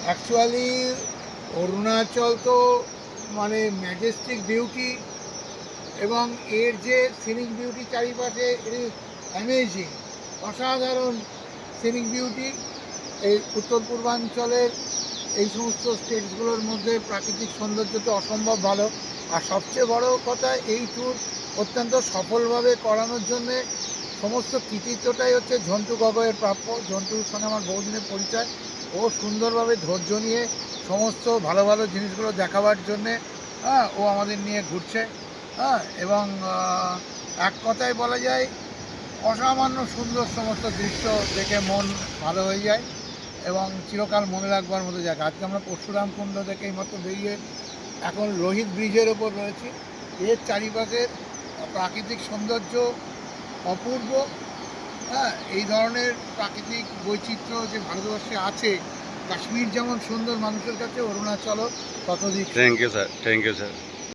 Actually Arunachal তো মানে Majestic beauty, এবং এর যে সিনিক বিউটি চারিপাশে ইট ইজ অ্যামেজিং, অসাধারণ সিনিক বিউটি। এই উত্তর পূর্বাঞ্চলের এই সমস্ত স্টেটসগুলোর মধ্যে প্রাকৃতিক সৌন্দর্য তো অসম্ভব ভালো। আর সবচেয়ে বড় কথা, এই ট্যুর অত্যন্ত সফলভাবে করানোর জন্যে সমস্ত কৃতিত্বটাই হচ্ছে ঝন্টু গগৈয়ের প্রাপ্য। ঝন্টুর সঙ্গে আমার বহুদিনের পরিচয়। ও সুন্দরভাবে ধৈর্য নিয়ে সমস্ত ভালো ভালো জিনিসগুলো দেখাবার জন্যে ও আমাদের নিয়ে ঘুরছে। এবং এক কথায় বলা যায় অসামান্য সুন্দর সমস্ত দৃশ্য দেখে মন ভালো হয়ে যায় এবং চিরকাল মনে রাখবার মতো জায়গা। আজকে আমরা পরশুরাম কুণ্ড থেকে এইমাত্র বেরিয়ে এখন লোহিত ব্রিজের ওপর রয়েছি। এর চারিপাশের প্রাকৃতিক সৌন্দর্য অপূর্ব। এই ধরনের প্রাকৃতিক বৈচিত্র্য যে ভারতবর্ষে আছে, কাশ্মীর যেমন সুন্দর মানুষের কাছে, অরুণাচলও ততোধিক। Thank you sir, thank you sir.